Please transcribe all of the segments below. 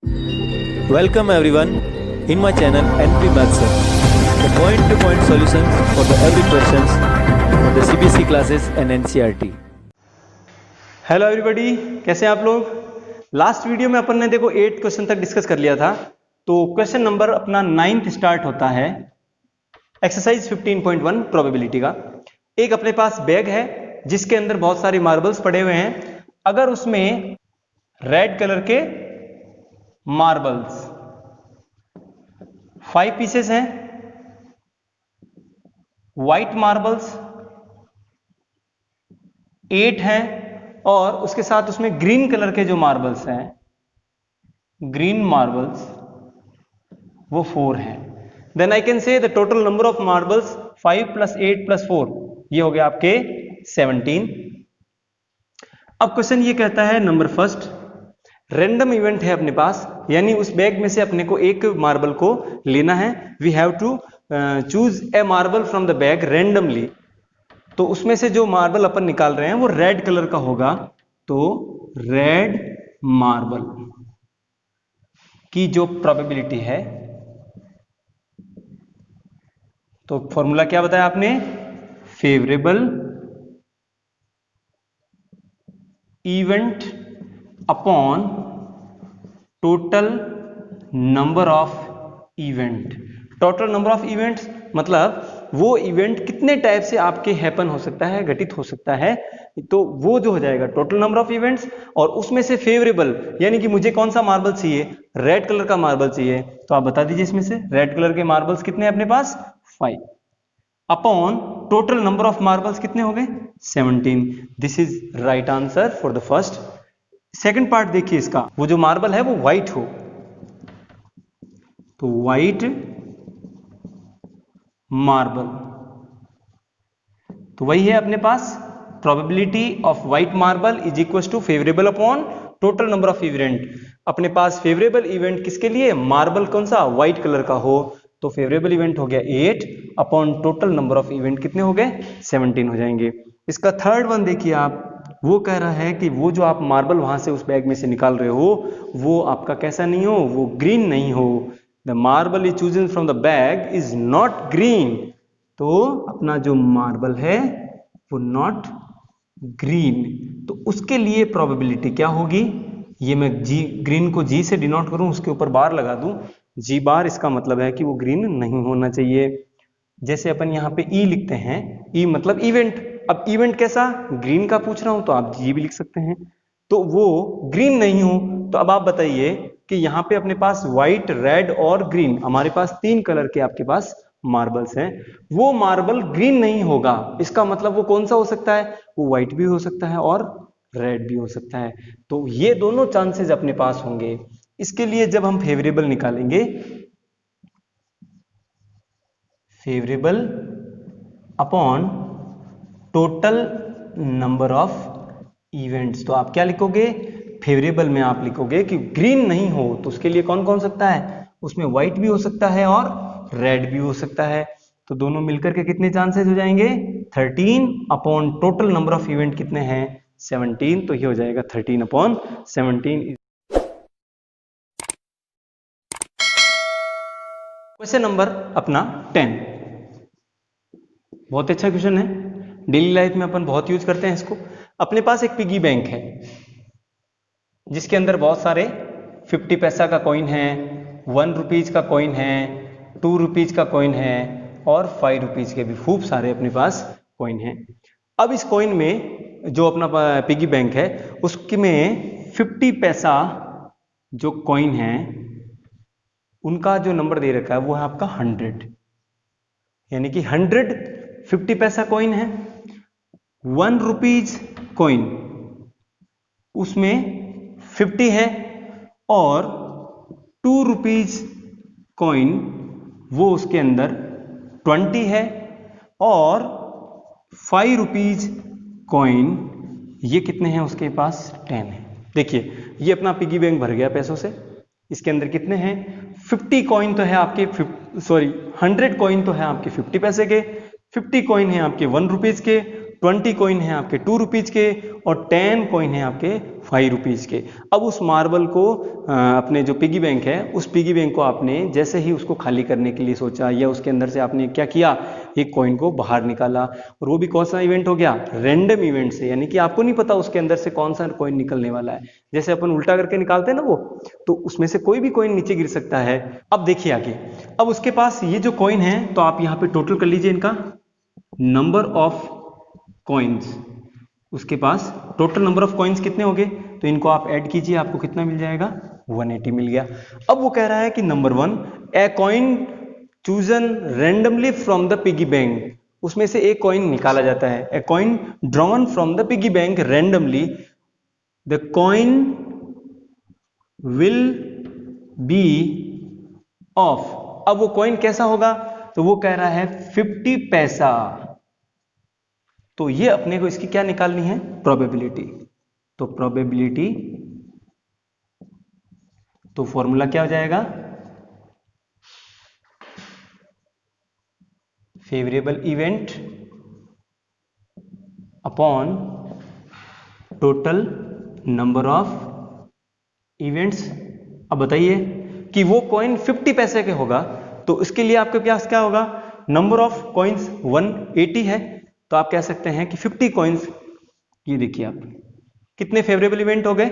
Welcome everyone in my channel NP Maths Sir, the point-to-point solutions for the every questions for the CBSE classes and NCERT. Hello everybody, कैसे हैं आप लोग। Last video में अपन ने देखो 8 question तक discuss कर लिया था। तो क्वेश्चन नंबर अपना 9th स्टार्ट होता है एक्सरसाइज 15.1 प्रोबेबिलिटी का। एक अपने पास बैग है जिसके अंदर बहुत सारे मार्बल्स पड़े हुए हैं। अगर उसमें रेड कलर के मार्बल्स 5 पीसेस हैं, व्हाइट मार्बल्स 8 हैं और उसके साथ उसमें ग्रीन कलर के जो मार्बल्स हैं, ग्रीन मार्बल्स वो 4 हैं, then I can say the total number of marbles 5 + 8 + 4, ये हो गया आपके 17। अब क्वेश्चन ये कहता है नंबर फर्स्ट, रैंडम इवेंट है अपने पास, यानी उस बैग में से अपने को एक मार्बल को लेना है। We have to choose a marble from the bag randomly. तो उसमें से जो मार्बल अपन निकाल रहे हैं वो रेड कलर का होगा। तो रेड मार्बल की जो प्रोबेबिलिटी है, तो फॉर्मूला क्या बताया आपने, favourable event upon total number of event. Total number of events मतलब वो इवेंट कितने टाइप से आपके हैपन हो सकता है, घटित हो सकता है, तो वो जो हो जाएगा टोटल नंबर ऑफ इवेंट्स। और उसमें से फेवरेबल यानी कि मुझे कौन सा मार्बल चाहिए, रेड कलर का मार्बल चाहिए, तो आप बता दीजिए इसमें से रेड कलर के मार्बल्स कितने हैं अपने पास, 5 upon total number of marbles कितने हो गए, 17। This is right answer for the first. Second part देखिए इसका, वो जो मार्बल है वो व्हाइट हो, तो व्हाइट मार्बल, तो वही है अपने पास probability of white marble is equal to favourable upon total number of event. अपने पास फेवरेबल इवेंट किसके लिए, मार्बल कौन सा, व्हाइट कलर का हो, तो फेवरेबल इवेंट हो गया 8 upon total number of event कितने हो गए, 17 हो जाएंगे। इसका थर्ड वन देखिए आप, वो कह रहा है कि वो जो आप मार्बल वहां से उस बैग में से निकाल रहे हो वो आपका कैसा नहीं हो, वो ग्रीन नहीं हो। The marble is chosen from the bag is not green. तो अपना जो मार्बल है वो नॉट ग्रीन, तो उसके लिए प्रोबेबिलिटी क्या होगी, ये मैं जी ग्रीन को जी से डिनोट करूं, उसके ऊपर बार लगा दूं, जी बार, इसका मतलब है कि वो ग्रीन नहीं होना चाहिए। जैसे अपन यहाँ पे ई लिखते हैं, ई मतलब इवेंट। अब इवेंट कैसा, ग्रीन का पूछ रहा हूं तो आप जी भी लिख सकते हैं, तो वो ग्रीन नहीं हो। तो अब आप बताइए कि यहाँ पे अपने पास व्हाइट, रेड और ग्रीन, हमारे पास 3 कलर के आपके पास मार्बल्स हैं, वो मार्बल ग्रीन नहीं होगा, इसका मतलब वो कौन सा हो सकता है, वो व्हाइट भी हो सकता है और रेड भी हो सकता है। तो ये दोनों चांसेस अपने पास होंगे। इसके लिए जब हम फेवरेबल निकालेंगे, favourable upon total number of events, तो आप क्या लिखोगे, फेवरेबल में आप लिखोगे कि ग्रीन नहीं हो, तो उसके लिए कौन कौन सकता है, उसमें व्हाइट भी हो सकता है और रेड भी हो सकता है। तो दोनों मिलकर के कितने चांसेस हो जाएंगे, 13 upon total number of event कितने हैं, 17, तो ये हो जाएगा 13 अपॉन 17। क्वेश्चन नंबर अपना 10, बहुत अच्छा क्वेश्चन है, डेली लाइफ में अपन बहुत यूज करते हैं इसको। अपने पास एक पिगी बैंक है जिसके अंदर बहुत सारे 50 पैसा का कॉइन है, 1 रुपीज का कॉइन है, 2 रुपीज का कॉइन है और 5 रुपीज के भी खूब सारे अपने पास कॉइन हैं। अब इस कॉइन में जो अपना पिगी बैंक है उसमें 50 पैसा जो कॉइन है उनका जो नंबर दे रखा है वो है आपका 100, यानी कि 100 50 पैसा कॉइन है। 1 रुपीज कॉइन उसमें 50 है और 2 रुपीज कॉइन वो उसके अंदर 20 है और 5 रुपीज कॉइन ये कितने हैं उसके पास, 10 है। देखिए ये अपना पिगी बैंक भर गया पैसों से, इसके अंदर कितने हैं, 50 कॉइन तो है आपके 100 कॉइन तो है आपके 50 पैसे के, 50 कॉइन है आपके 1 रुपीज के, 20 कॉइन है आपके 2 रुपीज के और 10 कॉइन है आपके 5 रुपीज के। अब उस मार्बल को अपने जो पिगी बैंक है उस पिगी बैंक को आपने जैसे ही उसको खाली करने के लिए सोचा या उसके अंदर से आपने क्या किया, एक कॉइन को बाहर निकाला, और वो भी कौन सा इवेंट हो गया, रैंडम इवेंट से, यानी कि आपको नहीं पता उसके अंदर से कौन सा कॉइन निकलने वाला है। जैसे अपन उल्टा करके निकालते हैं ना वो, तो उसमें से कोई भी कॉइन नीचे गिर सकता है। अब देखिए आगे, अब उसके पास ये जो कॉइन है तो आप यहाँ पे टोटल कर लीजिए इनका नंबर ऑफ कॉइन्स, उसके पास टोटल नंबर ऑफ कॉइन्स कितने हो गए, तो इनको आप ऐड कीजिए, आपको कितना मिल जाएगा, 180 मिल गया। अब वो कह रहा है कि number 1, a coin chosen randomly from the piggy bank, उसमें से एक कॉइन निकाला जाता है, a coin drawn from the piggy bank randomly, the coin will be off. अब वो कॉइन कैसा होगा, तो वो कह रहा है 50 पैसा। तो ये अपने को इसकी क्या निकालनी है, प्रोबेबिलिटी। तो प्रोबेबिलिटी, तो फॉर्मूला क्या हो जाएगा, favourable event upon total number of events. अब बताइए कि वो कॉइन 50 पैसे के होगा, तो इसके लिए आपके पास क्या होगा, नंबर ऑफ कॉइन्स 180 है, तो आप कह सकते हैं कि 50 कॉइन्स, ये देखिए आप कितने फेवरेबल इवेंट हो गए,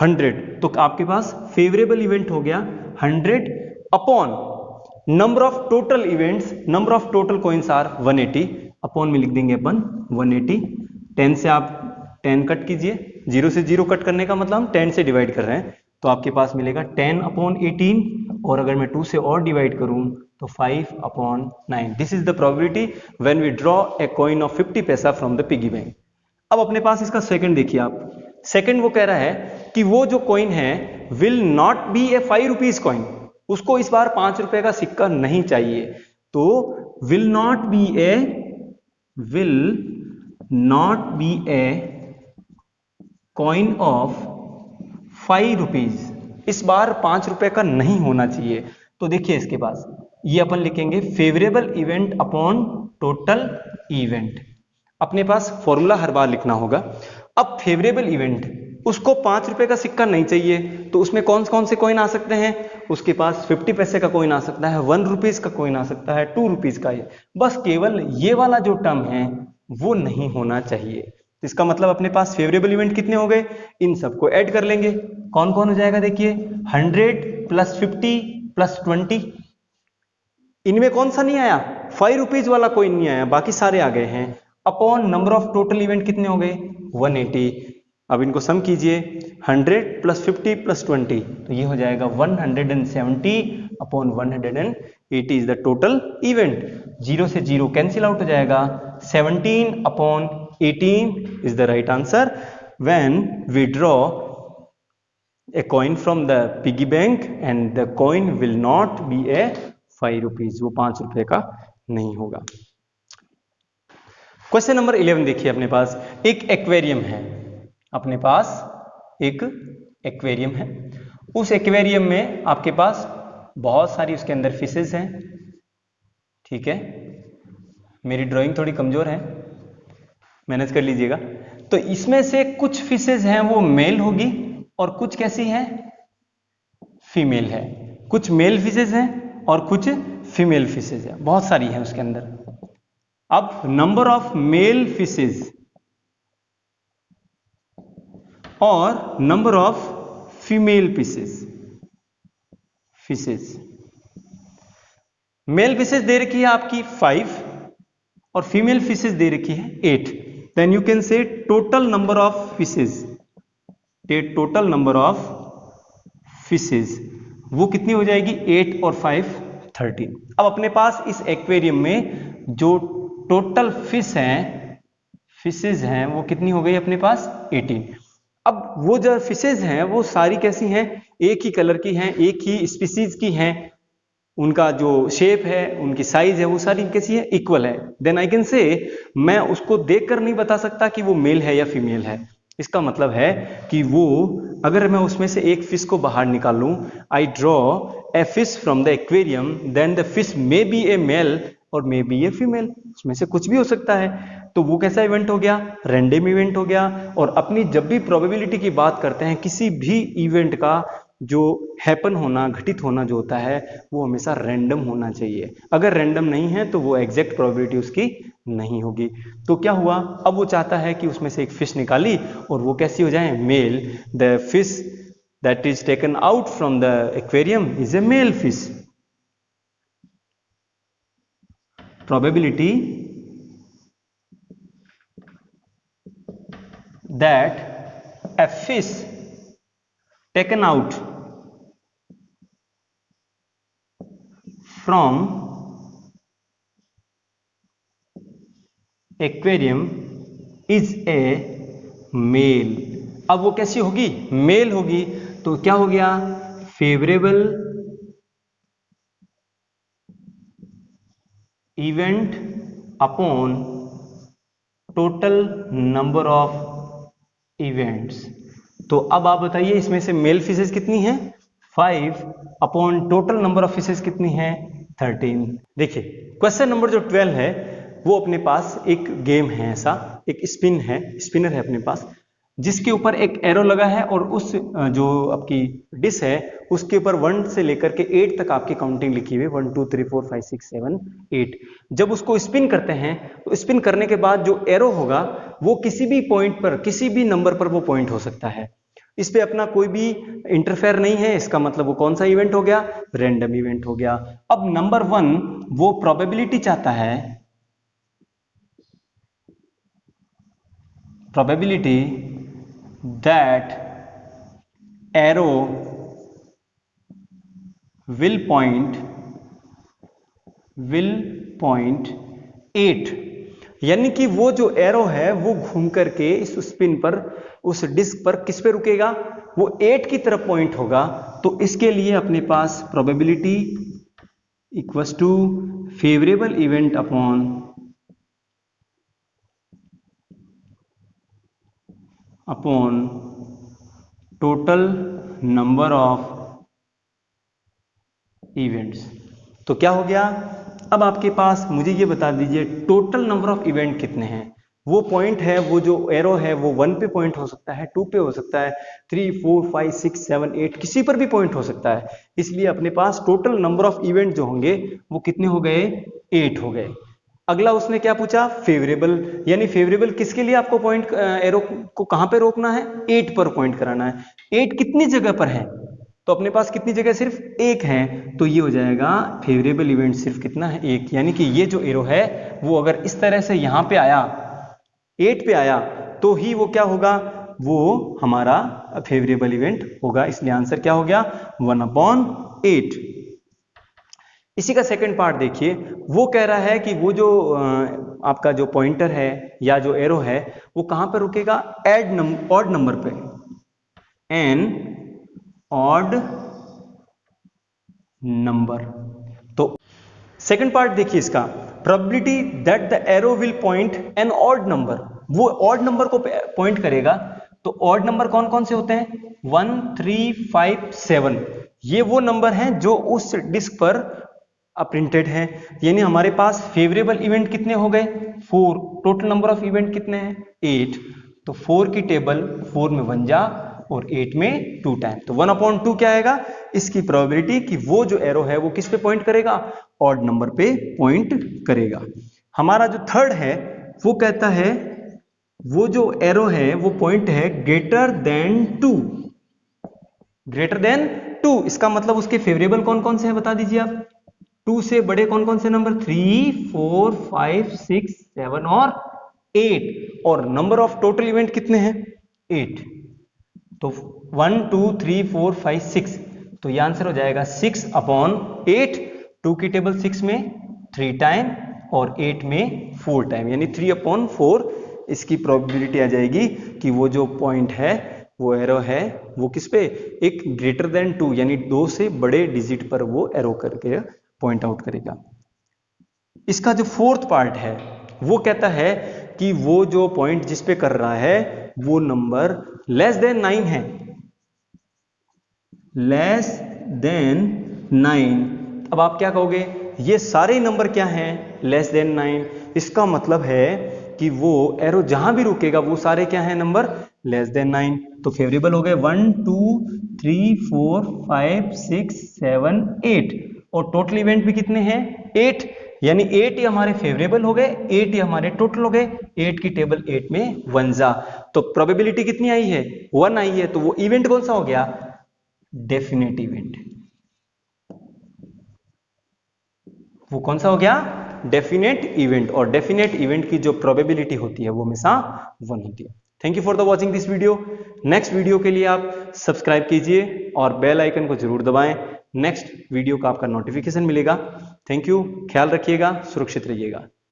100, तो आपके पास फेवरेबल इवेंट हो गया 100 upon number of total events, number of total coins are 180, upon में लिख देंगे अपन 180। 10 से आप 10 कट कीजिए, 0 से 0 कट करने का मतलब हम 10 से डिवाइड कर रहे हैं, तो आपके पास मिलेगा 10 अपॉन 18, और अगर मैं 2 से और डिवाइड करूं तो 5 upon 9। This is the probability when we draw a coin of 50 पैसा फ्रॉम द पिगी बैंक। अब अपने पास इसका सेकंड देखिए आप, सेकंड वो कह रहा है कि वो जो कॉइन है will not be A 5 rupees coin, उसको इस बार 5 रुपए का सिक्का नहीं चाहिए, तो will not be A coin of 5 rupees, इस बार 5 रुपए का नहीं होना चाहिए। तो देखिए इसके पास ये अपन लिखेंगे favourable event upon total event, अपने पास फॉर्मूला हर बार लिखना होगा। अब फेवरेबल इवेंट, उसको 5 रुपए का सिक्का नहीं चाहिए, तो उसमें कौन कौन से कॉइन आ सकते हैं, उसके पास 50 पैसे का कॉइन आ सकता है, 1 रुपीज का कॉइन आ सकता है, 2 रुपीज का, बस केवल ये वाला जो टर्म है वो नहीं होना चाहिए। इसका मतलब अपने पास फेवरेबल इवेंट कितने हो गए, इन सबको ऐड कर लेंगे, कौन कौन हो जाएगा, देखिए 100 प्लस 50 प्लस 20, इनमें कौन सा नहीं आया, 5 रुपीज वाला कोई नहीं आया, बाकी सारे आ गए हैं, upon number of total event कितने हो गए, 180। अब इनको सम कीजिए, 100 प्लस 50 प्लस 20, तो ये हो जाएगा 170 upon 180 is the total event. 0 से 0 कैंसिल आउट हो जाएगा, 17 upon 18 is the right answer when we draw a coin from the piggy bank and the coin will not be a 5 rupees, वो 5 रुपए का नहीं होगा। क्वेश्चन नंबर 11 देखिए, अपने पास एक एक्वेरियम है, अपने पास एक एक्वेरियम है, उस एक्वेरियम में आपके पास बहुत सारी उसके अंदर फिशेज हैं, ठीक है, मेरी ड्राइंग थोड़ी कमजोर है, मैनेज कर लीजिएगा। तो इसमें से कुछ फिशेज हैं वो मेल होगी और कुछ कैसी हैं, फीमेल है, कुछ मेल फिशेज हैं और कुछ फीमेल फिशेज है, बहुत सारी है उसके अंदर। अब नंबर ऑफ मेल फिशेज और number of female fishes, male fishes दे रखी है आपकी 5 और फीमेल फिशेज दे रखी है 8, then you can say total number of fishes, total number of fishes वो कितनी हो जाएगी, 8 और 5 13। अब अपने पास इस एक्वेरियम में जो टोटल फिशेज हैं वो कितनी हो गई अपने पास, 18। अब वो जो फिशेज हैं वो सारी कैसी हैं, एक ही कलर की हैं, एक ही स्पीसीज की हैं, उनका जो शेप है, उनकी साइज है, वो सारी कैसी है, इक्वल है। देन आई कैन से, मैं उसको देखकर नहीं बता सकता कि वो मेल है या फीमेल है। इसका मतलब है कि वो, अगर मैं उसमें से एक फिश को बाहर निकालूं, I draw a fish from the aquarium, then the fish may be a male और मे बी ए फीमेल, उसमें से कुछ भी हो सकता है। तो वो कैसा इवेंट हो गया, रैंडम इवेंट हो गया। और अपनी जब भी प्रोबेबिलिटी की बात करते हैं, किसी भी इवेंट का जो हैपन होना, घटित होना जो होता है, वो हमेशा रैंडम होना चाहिए। अगर रैंडम नहीं है तो वो एग्जैक्ट प्रोबेबिलिटी उसकी नहीं होगी। तो क्या हुआ, अब वो चाहता है कि उसमें से एक फिश निकाली और वो कैसी हो जाए, male. The fish that is taken out from the aquarium is a male fish. Probability that a fish taken out from aquarium is a male. अब वो कैसी होगी, मेल होगी। तो क्या हो गया, favourable event upon total number of events. तो अब आप बताइए इसमें से मेल फिशेस कितनी हैं, 5 upon total number of fishes कितनी है, 13। देखिए क्वेश्चन नंबर जो 12 है वो अपने पास एक गेम है, ऐसा एक स्पिनर है अपने पास, जिसके ऊपर एक एरो लगा है और उस जो आपकी डिश है उसके ऊपर 1 से लेकर के 8 तक आपकी काउंटिंग लिखी हुई है, 1 2 3 4 5 6 7 8। जब उसको स्पिन करते हैं तो स्पिन करने के बाद जो एरो होगा वो किसी भी पॉइंट पर, किसी भी नंबर पर वो पॉइंट हो सकता है। इस पे अपना कोई भी इंटरफेयर नहीं है, इसका मतलब वो कौन सा इवेंट हो गया, रैंडम इवेंट हो गया। अब नंबर 1 वो प्रोबेबिलिटी चाहता है, probability that arrow will point 8, यानी कि वो जो एरो है वो घूम करके इस स्पिन पर, उस डिस्क पर किस पे रुकेगा, वो 8 की तरफ पॉइंट होगा। तो इसके लिए अपने पास probability equals to favourable event upon total number of events. तो क्या हो गया, अब आपके पास मुझे ये बता दीजिए टोटल नंबर ऑफ इवेंट कितने हैं। वो पॉइंट है, वो जो एरो है वो 1 पे पॉइंट हो सकता है, 2 पे हो सकता है, 3 4 5 6 7 8 किसी पर भी पॉइंट हो सकता है। इसलिए अपने पास टोटल नंबर ऑफ इवेंट जो होंगे वो कितने हो गए, 8 हो गए। अगला उसने क्या पूछा, फेवरेबल, यानी फेवरेबल किसके लिए आपको पॉइंट, एरो को कहां पे रोकना है, 8 पर पॉइंट कराना है। 8 कितनी जगह पर है, तो अपने पास कितनी जगह, सिर्फ 1 है। तो ये हो जाएगा फेवरेबल इवेंट सिर्फ कितना है, 1। यानी कि ये जो एरो है वो अगर इस तरह से यहां पे आया, 8 पे आया, तो ही वो क्या होगा, वो हमारा फेवरेबल इवेंट होगा। इसलिए आंसर क्या हो गया, 1/8। इसी का सेकंड पार्ट देखिए, वो कह रहा है कि वो जो आपका जो पॉइंटर है या जो एरो है वो कहां पर रुकेगा, ऑड नंबर पे, एन ऑड नंबर। तो सेकंड पार्ट देखिए इसका, probability that the arrow will point an odd number, वो ऑड नंबर को पॉइंट करेगा। तो ऑड नंबर कौन कौन से होते हैं, 1 3 5 7, ये वो नंबर हैं जो उस डिस्क पर प्रिंटेड है। यानी हमारे पास फेवरेबल इवेंट कितने हो गए, 4। टोटल नंबर ऑफ इवेंट कितने हैं, 8। तो 4 की टेबल 4 में 1 जा और 8 में 2 टाइम, तो 1/2 क्या आएगा, इसकी प्रोबेबिलिटी कि वो जो एरो है वो किस पे पॉइंट करेगा, ऑड नंबर पे पॉइंट करेगा। हमारा जो थर्ड है वो कहता है वो जो एरो है वो पॉइंट है ग्रेटर देन 2, ग्रेटर देन 2। इसका मतलब उसके फेवरेबल कौन कौन से हैं बता दीजिए आप, 2 से बड़े कौन कौन से नंबर, 3 4 5 6 7 और 8। और नंबर ऑफ टोटल इवेंट कितने हैं, 8। तो 1 2 3 4 5 6, तो ये आंसर हो जाएगा 6/8। 2 की टेबल 6 में 3 टाइम और 8 में 4 टाइम, यानी 3/4 इसकी प्रोबेबिलिटी आ जाएगी कि वो जो पॉइंट है, वो एरो है, वो किस पे, एक ग्रेटर देन 2 यानी 2 से बड़े डिजिट पर वो एरो करके पॉइंट आउट करेगा। इसका जो फोर्थ पार्ट है वो कहता है कि वो जो पॉइंट जिस पे कर रहा है वो नंबर लेस देन 9 है, लेस देन 9। अब आप क्या कहोगे, ये सारे नंबर क्या हैं, लेस देन 9। इसका मतलब है कि वो एरो जहां भी रुकेगा वो सारे क्या है नंबर लेस देन 9। तो फेवरेबल हो गए 1 2 3 4 5 6 7 8 और टोटल इवेंट भी कितने हैं 8, यानी 8 ही हमारे फेवरेबल हो गए, 8 ही हमारे टोटल हो गए। 8 की टेबल 8 में 1 जा, तो प्रोबेबिलिटी कितनी आई है 1 आई है, तो वो इवेंट कौन सा हो गया डेफिनेट इवेंट। वो कौन सा हो गया डेफिनेट इवेंट, और डेफिनेट इवेंट की जो प्रोबेबिलिटी होती है वो हमेशा 1 होती है। Thank you for the watching this video. Next video के लिए आप सब्सक्राइब कीजिए और बेल आइकन को जरूर दबाएं, नेक्स्ट वीडियो का आपका नोटिफिकेशन मिलेगा। थैंक यू, ख्याल रखिएगा, सुरक्षित रहिएगा।